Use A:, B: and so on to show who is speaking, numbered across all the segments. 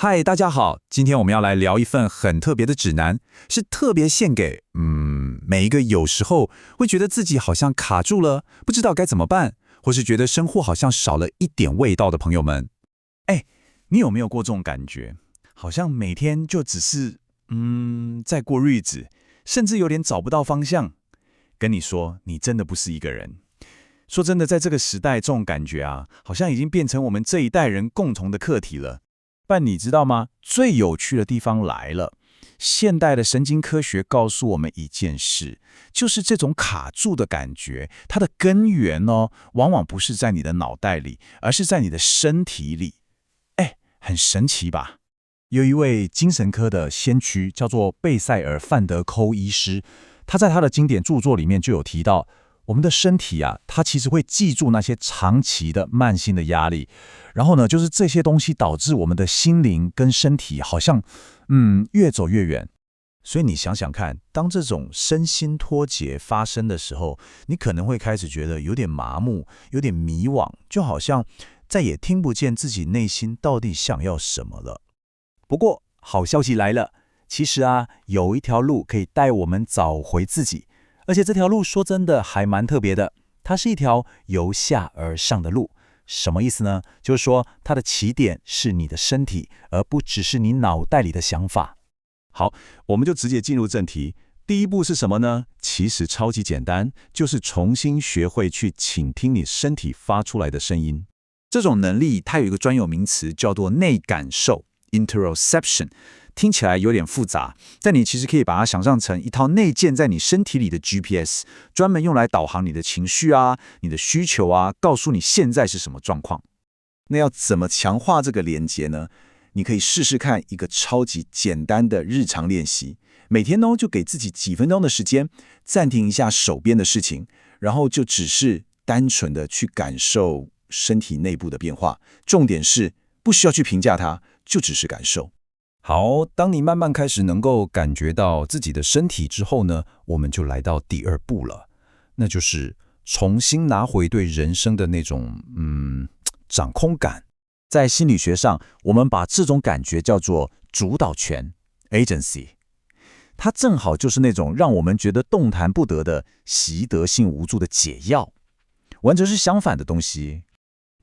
A: 嗨，大家好，今天我们要来聊一份很特别的指南，是特别献给每一个有时候会觉得自己好像卡住了，不知道该怎么办，或是觉得生活好像少了一点味道的朋友们。哎，你有没有过这种感觉？好像每天就只是在过日子，甚至有点找不到方向。跟你说，你真的不是一个人。说真的，在这个时代，这种感觉啊，好像已经变成我们这一代人共同的课题了。但你知道吗？最有趣的地方来了。现代的神经科学告诉我们一件事，就是这种卡住的感觉，它的根源呢，往往不是在你的脑袋里，而是在你的身体里。哎，很神奇吧？有一位精神科的先驱，叫做贝塞尔·范德抠医师，他在他的经典著作里面就有提到，我们的身体啊，它其实会记住那些长期的慢性的压力，然后呢，就是这些东西导致我们的心灵跟身体好像，越走越远。所以你想想看，当这种身心脱节发生的时候，你可能会开始觉得有点麻木，有点迷惘，就好像再也听不见自己内心到底想要什么了。不过，好消息来了，其实啊，有一条路可以带我们找回自己。而且这条路说真的还蛮特别的，它是一条由下而上的路。什么意思呢？就是说它的起点是你的身体，而不只是你脑袋里的想法。好，我们就直接进入正题。第一步是什么呢？其实超级简单，就是重新学会去倾听你身体发出来的声音。这种能力它有一个专有名词叫做内感受 （interoception）。听起来有点复杂，但你其实可以把它想象成一套内建在你身体里的 GPS， 专门用来导航你的情绪啊、你的需求啊，告诉你现在是什么状况。那要怎么强化这个连接呢？你可以试试看一个超级简单的日常练习，每天呢就给自己几分钟的时间，暂停一下手边的事情，然后就只是单纯的去感受身体内部的变化。重点是不需要去评价它，就只是感受。好，当你慢慢开始能够感觉到自己的身体之后呢，我们就来到第二步了，那就是重新拿回对人生的那种掌控感。在心理学上，我们把这种感觉叫做主导权 （agency），它正好就是那种让我们觉得动弹不得的习得性无助的解药，完全是相反的东西。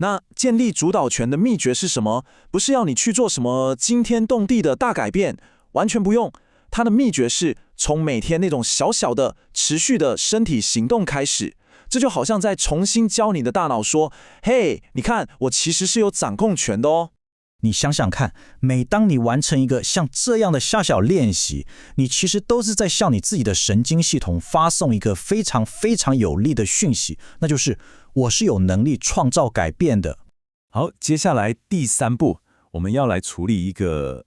A: 那建立主导权的秘诀是什么？不是要你去做什么惊天动地的大改变，完全不用。它的秘诀是从每天那种小小的、持续的身体行动开始。这就好像在重新教你的大脑说：“嘿，你看，我其实是有掌控权的哦。”你想想看，每当你完成一个像这样的小小练习，你其实都是在向你自己的神经系统发送一个非常非常有力的讯息，那就是我是有能力创造改变的。好，接下来第三步，我们要来处理一个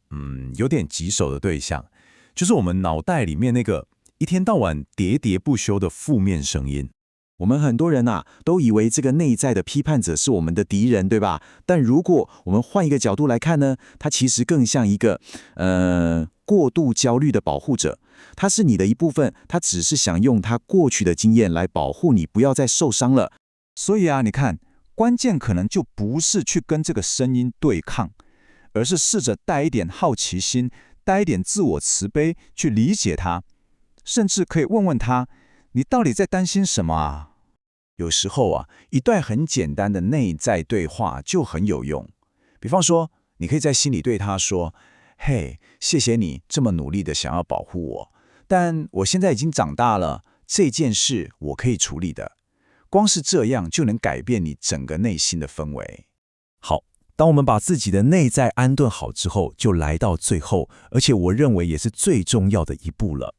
A: 有点棘手的对象，就是我们脑袋里面那个一天到晚喋喋不休的负面声音。我们很多人都以为这个内在的批判者是我们的敌人，对吧？但如果我们换一个角度来看呢，它其实更像一个过度焦虑的保护者。它是你的一部分，它只是想用它过去的经验来保护你，不要再受伤了。所以你看，关键可能就不是去跟这个声音对抗，而是试着带一点好奇心，带一点自我慈悲去理解它，甚至可以问问他，你到底在担心什么啊？有时候一段很简单的内在对话就很有用。比方说，你可以在心里对他说：“嘿，谢谢你这么努力的想要保护我，但我现在已经长大了，这件事我可以处理的。”光是这样就能改变你整个内心的氛围。好，当我们把自己的内在安顿好之后，就来到最后，而且我认为也是最重要的一步了。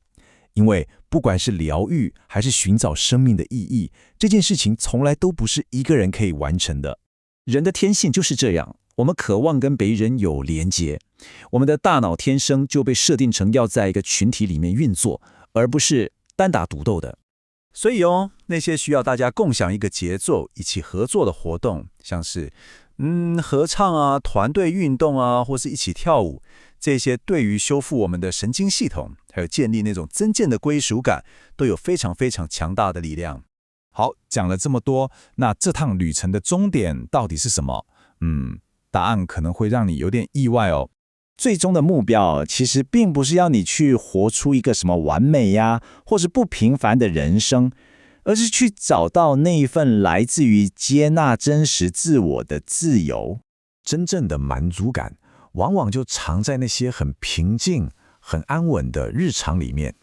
A: 因为不管是疗愈还是寻找生命的意义，这件事情从来都不是一个人可以完成的。人的天性就是这样，我们渴望跟别人有连结，我们的大脑天生就被设定成要在一个群体里面运作，而不是单打独斗的。所以那些需要大家共享一个节奏、一起合作的活动，像是合唱团队运动或是一起跳舞，这些对于修复我们的神经系统，还有建立那种真正的归属感，都有非常非常强大的力量。好，讲了这么多，那这趟旅程的终点到底是什么？答案可能会让你有点意外哦。
B: 最终的目标其实并不是要你去活出一个什么完美呀，或是不平凡的人生，而是去找到那一份来自于接纳真实自我的自由。
C: 真正的满足感，往往就藏在那些很平静、很安稳的日常里面。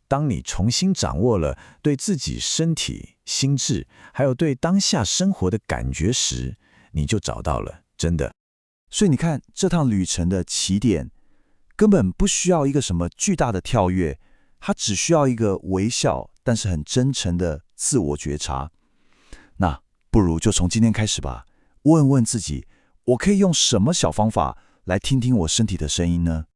C: 当你重新掌握了对自己身体、心智，还有对当下生活的感觉时，你就找到了真的。
D: 所以你看，这趟旅程的起点根本不需要一个什么巨大的跳跃，它只需要一个微笑但是很真诚的自我觉察。那不如就从今天开始吧，问问自己，我可以用什么小方法来听听我身体的声音呢？